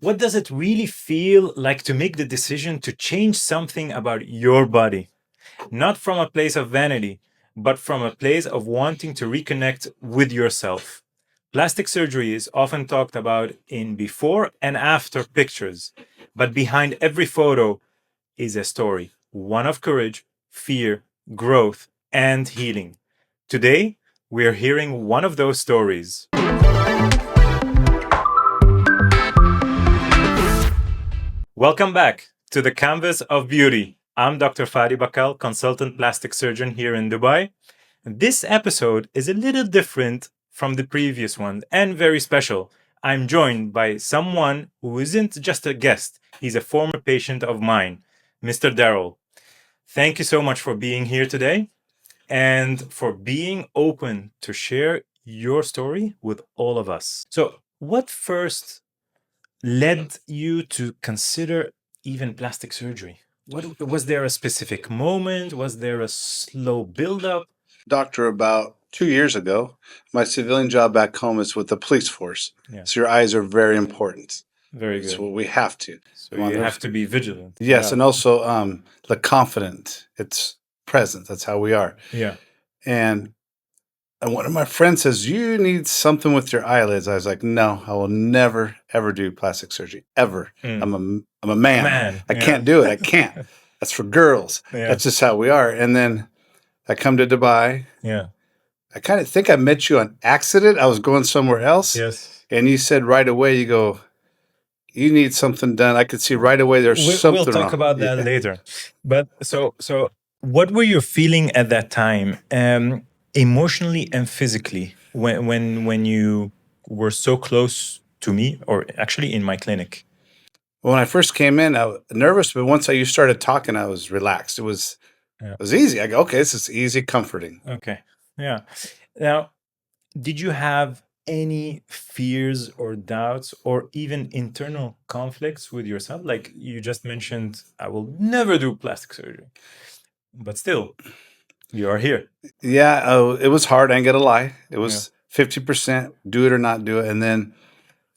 What does it really feel like to make the decision to change something about your body? Not from a place of vanity, but from a place of wanting to reconnect with yourself. Plastic surgery is often talked about in before and after pictures, but behind every photo is a story, one of courage, fear, growth, and healing. Today, we're hearing one of those stories. Welcome back to the Canvas of Beauty. I'm Dr. Fadi Bakal, consultant plastic surgeon here in Dubai. This episode is a little different from the previous one and very special. I'm joined by someone who isn't just a guest, he's a former patient of mine, Mr. Darrell. Thank you so much for being here today and for being open to share your story with all of us. So, what first led you to consider even plastic surgery? What was there a specific moment? Was there a slow build-up? Doctor, about 2 years ago, my civilian job back home is with the police force. Yeah. So your eyes are very important. Very That's good. what we have to. So you have to be vigilant. Yes, Yeah. and also the confident. It's present. That's how we are. Yeah. And one of my friends says, "You need something with your eyelids." I was like, "No, I will never ever do plastic surgery ever. I'm a man. I can't do it. I can't. That's for girls. Yeah. That's just how we are." And then I come to Dubai. Yeah. I kind of think I met you on accident. I was going somewhere else. Yes. And you said right away, you go, "You need something done." I could see right away there's something We'll talk wrong. about that later. But so what were you feeling at that time, emotionally and physically, when you were so close to me, or actually in my clinic? When I first came in, I was nervous, but once you started talking, I was relaxed. It was easy. I go, "Okay, this is easy, comforting." Okay. Yeah. Now, did you have any fears or doubts or even internal conflicts with yourself? Like you just mentioned, I will never do plastic surgery, but still, you are here. Yeah, it was hard. I ain't gonna lie. It was 50% do it or not do it. And then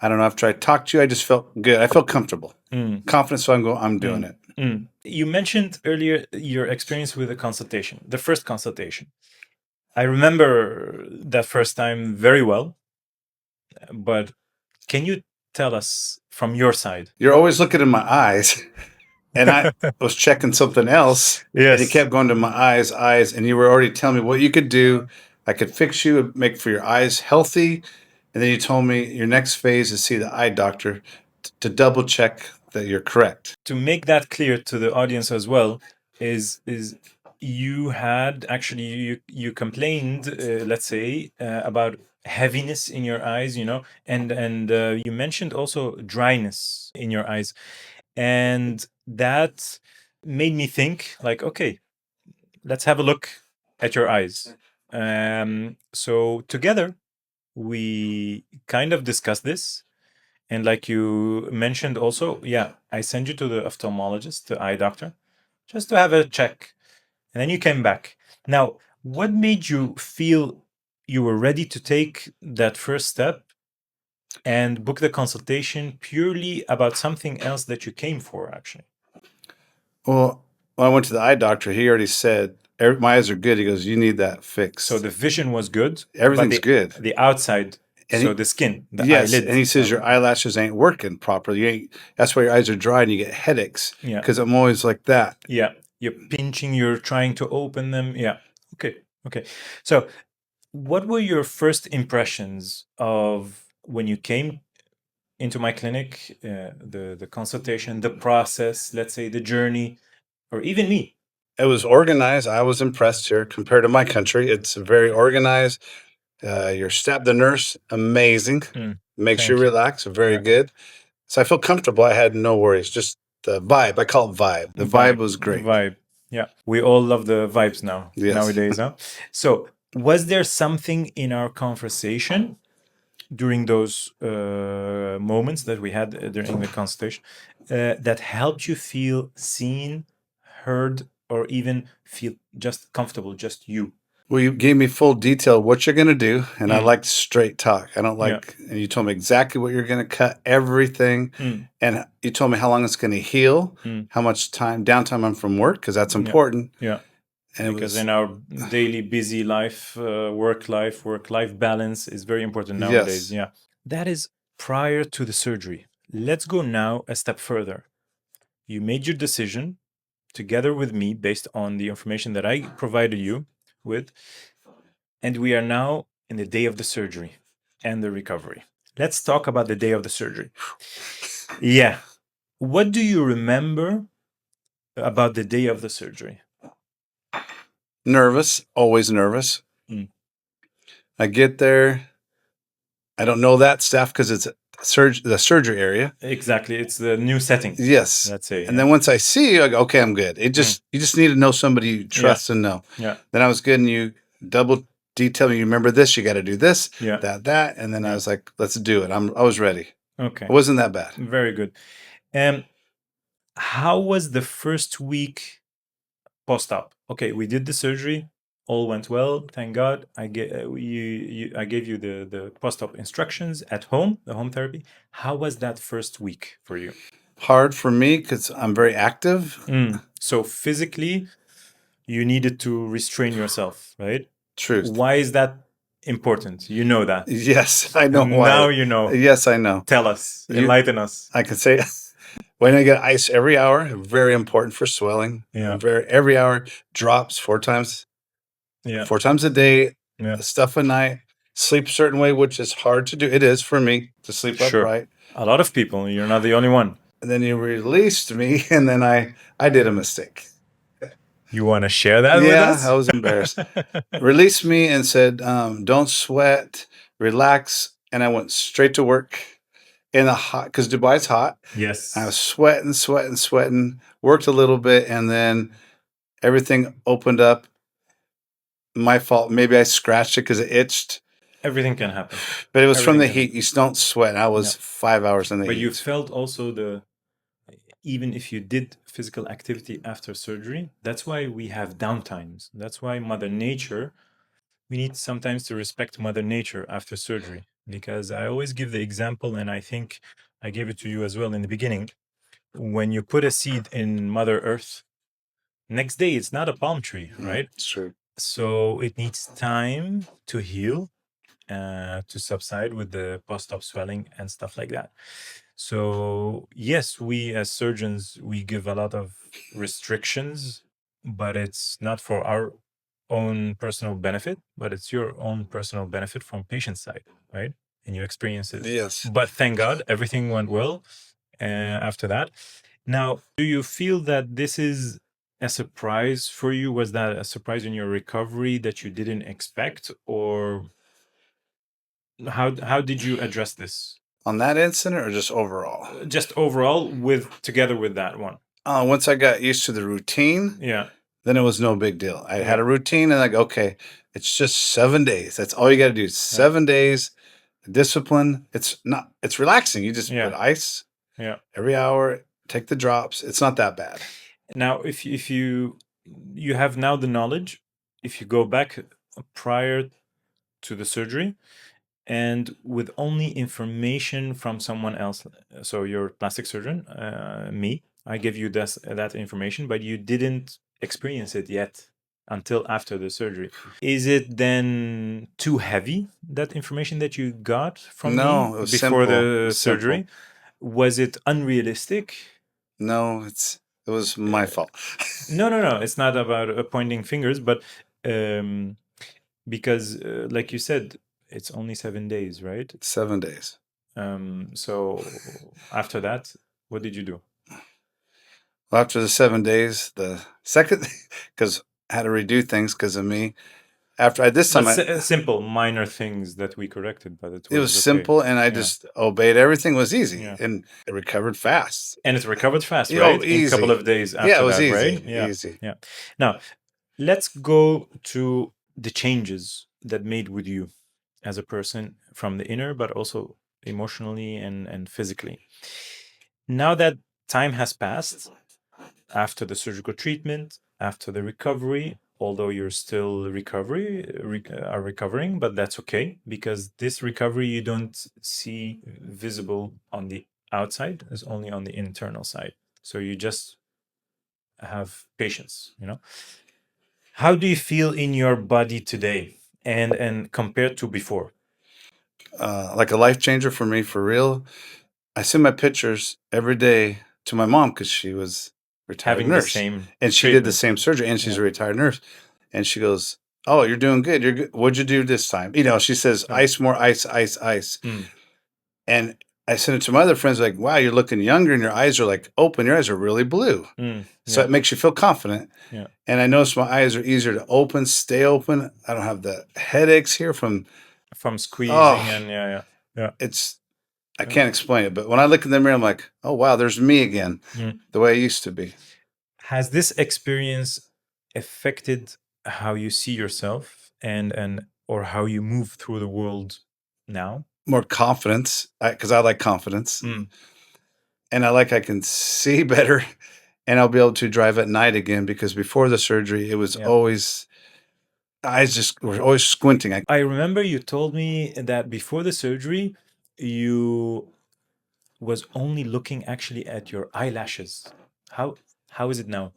I don't know, after I talked to you, I just felt good. I felt comfortable, confident. So I'm doing it. You mentioned earlier your experience with the consultation, the first consultation. I remember that first time very well, but can you tell us from your side? You're always looking in my eyes. And I was checking something else. Yes. And you kept going to my eyes, and you were already telling me what you could do. I could fix you, make for your eyes healthy. And then you told me your next phase is see the eye doctor to double check that you're correct. To make that clear to the audience as well, is you had actually you complained, let's say, about heaviness in your eyes, and you mentioned also dryness in your eyes, and that made me think like, okay, let's have a look at your eyes. So together we kind of discussed this. And like you mentioned also, yeah, I sent you to the ophthalmologist, the eye doctor, just to have a check. And then you came back. Now, what made you feel you were ready to take that first step and book the consultation purely about something else that you came for, actually? Well, when I went to the eye doctor, he already said, my eyes are good. He goes, "You need that fixed." So the vision was good. Everything's but good. The outside, And so the skin, the yes, eyelid. and he says your eyelashes ain't working properly. That's why your eyes are dry and you get headaches. Yeah. Because I'm always like that. Yeah. You're pinching, you're trying to open them. Yeah. Okay. So what were your first impressions of when you came into my clinic, the consultation, the process, let's say the journey, or even me? It was organized. I was impressed here compared to my country. It's very organized. Your staff, the nurse, amazing. Makes you relax. Very good. So I feel comfortable. I had no worries. Just the vibe. I call it vibe. The vibe was great. Vibe. Yeah. We all love the vibes nowadays. Huh? So was there something in our conversation during those moments that we had during the consultation that helped you feel seen, heard, or even feel just comfortable, just you? Well, you gave me full detail of what you're going to do, and I like straight talk. I don't like, and you told me exactly what you're going to cut, everything. And you told me how long it's going to heal, how much downtime I'm from work, because that's important. Yeah. And Because in our daily busy life, work life balance is very important nowadays. Yes. Yeah. That is prior to the surgery. Let's go now a step further. You made your decision together with me based on the information that I provided you with, and we are now in the day of the surgery and the recovery. Let's talk about the day of the surgery. Yeah. What do you remember about the day of the surgery? Nervous, always nervous. Mm. I get there. I don't know that stuff because it's the surgery area. Exactly. It's the new setting. Yes. Let's say. And then once I see you, I go, okay, I'm good. You just need to know somebody you trust and know. Yeah. Then I was good, and you double detail me. You remember this? You got to do this, Yeah. that, and then I was like, let's do it. I was ready. Okay. It wasn't that bad. Very good. How was the first week post-op? Okay, we did the surgery. All went well, thank God. I gave you the post-op instructions at home, the home therapy. How was that first week for you? Hard for me because I'm very active. So physically, you needed to restrain yourself, right? Truth. Why is that important? You know that. Yes, I know why. Now you know. Yes, I know. Tell us. Enlighten us. I can say when I get ice every hour, very important for swelling. Yeah. Every hour, drops 4 times. Yeah. 4 times a day. Yeah. Stuff a night. Sleep a certain way, which is hard to do. It is for me to sleep upright. A lot of people. You're not the only one. And then you released me, and then I did a mistake. You want to share that with us? Yeah, I was embarrassed. Released me and said, don't sweat, relax. And I went straight to work in the hot, because Dubai's hot. Yes. I was sweating, worked a little bit, and then everything opened up. My fault. Maybe I scratched it because it itched. Everything can happen. But it was from the heat. You don't sweat. I was 5 hours in the heat. But you felt also even if you did physical activity after surgery, that's why we have downtimes. That's why Mother Nature, we need sometimes to respect Mother Nature after surgery. Because I always give the example, and I think I gave it to you as well in the beginning. When you put a seed in Mother Earth, next day it's not a palm tree, right? It's true. So it needs time to heal, to subside with the post-op swelling and stuff like that. So yes, we as surgeons, we give a lot of restrictions, but it's not for our own personal benefit, but it's your own personal benefit from patient side, right? And you experience it. Yes. But thank God, everything went well after that. Now, do you feel that this is a surprise for you? Was that a surprise in your recovery that you didn't expect, or how did you address this? On that incident or just overall? Just overall, together with that one. Once I got used to the routine, then it was no big deal. I had a routine, and okay, it's just 7 days. That's all you got to do. 7 days, discipline. It's relaxing. You just put ice every hour, take the drops. It's not that bad. Now, if you have now the knowledge, if you go back prior to the surgery, and with only information from someone else, so your plastic surgeon, me, I give you that information, but you didn't experience it yet until after the surgery. Is it then too heavy, that information that you got from me it was before simple. the surgery? Was it unrealistic? No, it was my fault. No. It's not about pointing fingers, but because, like you said, it's only 7 days, right? 7 days. So after that, what did you do? Well, after the 7 days, the second, because I had to redo things because of me. After this time, simple, minor things that we corrected, but it was simple, and I just obeyed. Everything was easy, and it recovered fast. And it recovered fast, right? Easy. In a couple of days after it was that, easy. Right? Easy. Yeah. Now, let's go to the changes that made with you as a person from the inner, but also emotionally and physically. Now that time has passed, after the surgical treatment, after the recovery, although you're still are recovering, but that's okay because this recovery you don't see visible on the outside, it's only on the internal side. So you just have patience, you know. How do you feel in your body today and compared to before? Like a life changer for me, for real. I send my pictures every day to my mom because she was a retired Having the nurse same and she did the treatment. same surgery and she's Yeah. a retired nurse. And she goes, "Oh, you're doing good. You're good. What'd you do this time?" You know, she says, Yeah. "Ice more, ice, ice, ice." Mm, And I sent it to my other friends, like, "Wow, you're looking younger and your eyes are like open. Your eyes are really blue." So yeah. it makes you feel confident. Yeah. And I noticed my eyes are easier to open, stay open. I don't have the headaches here from, From squeezing oh, and yeah. it's, I Yeah. can't explain it. But when I look in the mirror, I'm like, oh, wow, there's me again, Mm. the way I used to be. Has this experience affected how you see yourself and or how you move through the world now? More confidence, because I like confidence. Mm, And I can see better and I'll be able to drive at night again because before the surgery, it was yeah. always, eyes just were always squinting. I remember you told me that before the surgery, you was only looking actually at your eyelashes. How how is it now?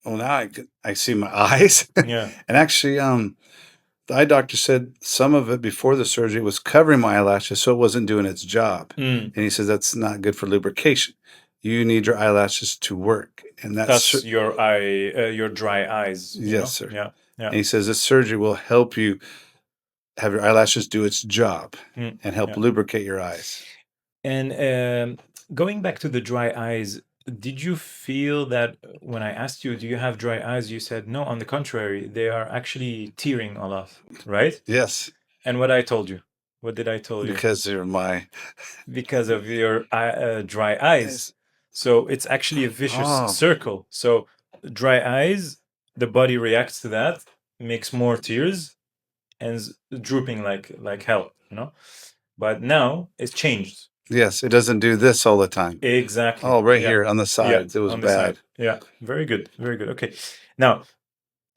Well, now I see my eyes. Yeah. And actually, the eye doctor said some of it before the surgery was covering my eyelashes, so it wasn't doing its job. Mm. And he says that's not good for lubrication. You need your eyelashes to work, and Thus your dry eyes, you yes, know? sir. Yeah. Yeah. And he says this surgery will help you have your eyelashes do its job Mm, and help yeah. lubricate your eyes. And going back to the dry eyes, did you feel that when I asked you, do you have dry eyes? You said, no, on the contrary, they are actually tearing a lot, right? Yes, And what I told you, what did I tell you? because they're my Because of your dry eyes. eyes. So it's actually a vicious Oh, circle. So dry eyes, the body reacts to that, makes more tears, and drooping like hell, you know. But now it's changed. yes. It doesn't do this all the time. Exactly. Oh, right Yeah. here on the Yeah. sides, it was On the side. bad. Yeah. Very good. Very good. Okay. Now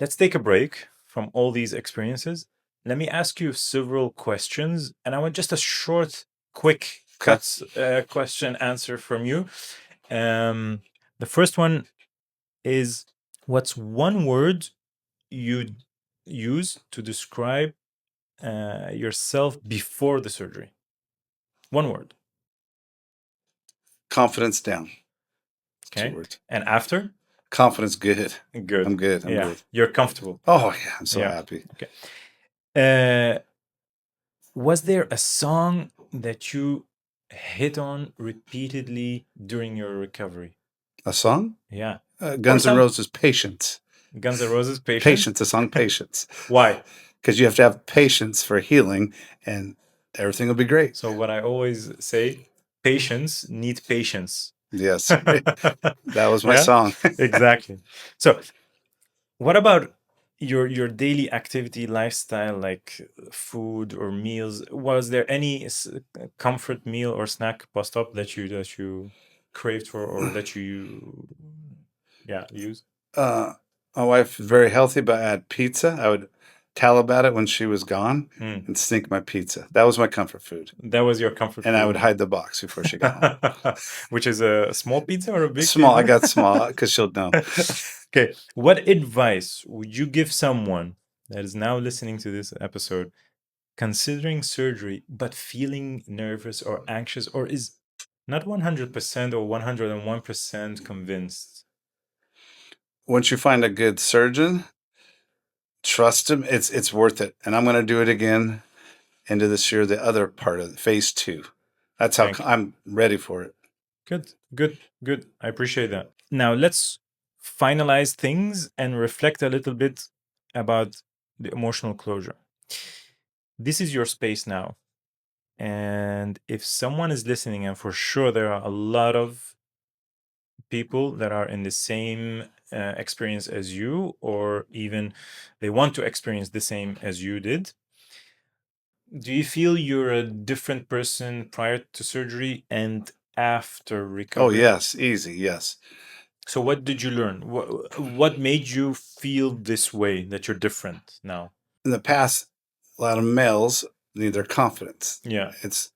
let's take a break from all these experiences. Let me ask you several questions, and I want just a short, quick Okay. question answer from you. The first one is, what's one word you'd use to describe yourself before the surgery? One word. Confidence down. 2 Okay. words. And after? Confidence good. Good. I'm good. I'm Yeah. good. You're comfortable. Oh yeah, I'm so Yeah. happy. Okay. Uh, was there a song that you hit on repeatedly during your recovery? A song? Yeah. Or Guns N' some Roses, Patience. Guns N' Roses, Patience? Patience, the song Patience. Why? Because you have to have patience for healing and everything will be great. So what I always say, patience need patience. Yes. That was my Yeah, song. exactly. So what about your daily activity lifestyle, like food or meals? Was there any comfort meal or snack post op that you craved for or that you yeah use? uh, my wife is very healthy, but I had pizza. I would tell about it when she was gone Mm. and sneak my pizza. That was my comfort food. That was your comfort And I would food. hide the box before she got home. Which is a small pizza or a big Small. I pizza? got small because she'll know. Okay. What advice would you give someone that is now listening to this episode, considering surgery, but feeling nervous or anxious, or is not 100% or 101% convinced? Once you find a good surgeon, trust him. It's worth it. And I'm going to do it again into this year, the other part of phase 2. That's how Thank you. I'm ready for it. Good, good, good. I appreciate that. Now let's finalize things and reflect a little bit about the emotional closure. This is your space now. And if someone is listening, and for sure there are a lot of people that are in the same experience as you, or even they want to experience the same as you did, do you feel you're a different person prior to surgery and after Oh, recovery? yes. Easy. Yes. So what did you learn? What made you feel this way, that you're different now? In the past, a lot of males need their confidence. Yeah. It's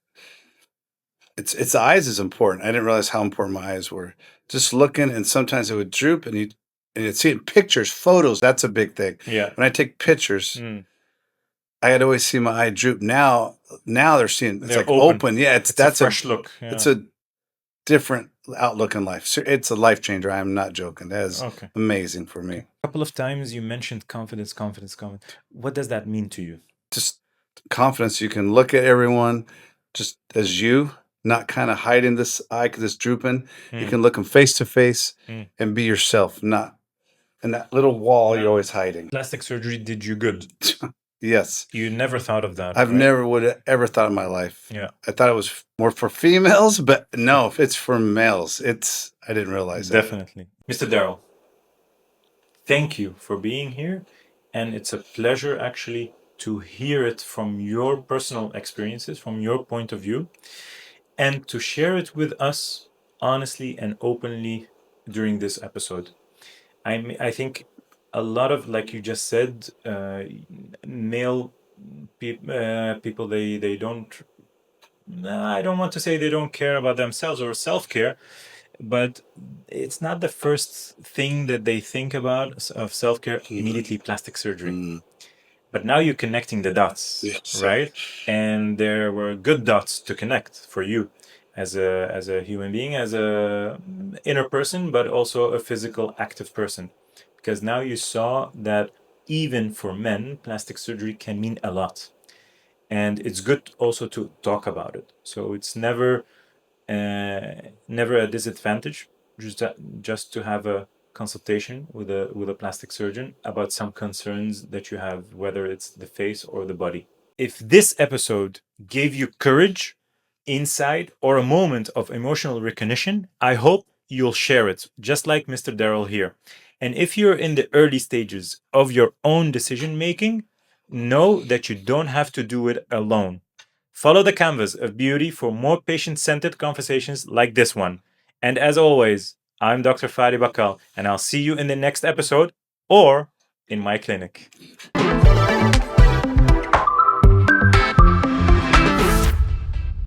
the eyes is important. I didn't realize how important my eyes were. Just looking, and sometimes it would droop, and you'd see it in pictures, photos. That's a big thing. Yeah. When I take pictures, I had always see my eye droop. Now they're seeing it's They're like open. open. Yeah, It's a fresh look. Yeah. it's a different outlook in life. So it's a life changer. I'm not joking. That is Okay. amazing for me. A couple of times you mentioned confidence, confidence, confidence. What does that mean to you? Just confidence. You can look at everyone just as you, not kind of hiding this eye because it's drooping. You can look them face to face and be yourself, not in that little wall you're always hiding. Plastic surgery did you good. Yes. You never thought of that. I've right? never would have ever thought in my life. Yeah. I thought it was more for females, but no, if it's for males, I didn't realize that. Definitely. Mr. Darrell, thank you for being here. And it's a pleasure actually to hear it from your personal experiences, from your point of view, and to share it with us honestly and openly during this episode. I think a lot of, like you just said, male people, they don't, I don't want to say they don't care about themselves or self-care, but it's not the first thing that they think about of self-care, immediately plastic surgery. But now you're connecting the dots, Yes. right? And there were good dots to connect for you as a human being, as a inner person, but also a physical active person. Because now you saw that even for men, plastic surgery can mean a lot. And it's good also to talk about it. So it's never a disadvantage just to have a consultation with a plastic surgeon about some concerns that you have, whether it's the face or the body. If this episode gave you courage, insight, or a moment of emotional recognition, I hope you'll share it, just like Mr. Darrell here. And if you're in the early stages of your own decision making, know that you don't have to do it alone. Follow the canvas of beauty for more patient centered conversations like this one. And as always, I'm Dr. Fadi Bakal, and I'll see you in the next episode or in my clinic.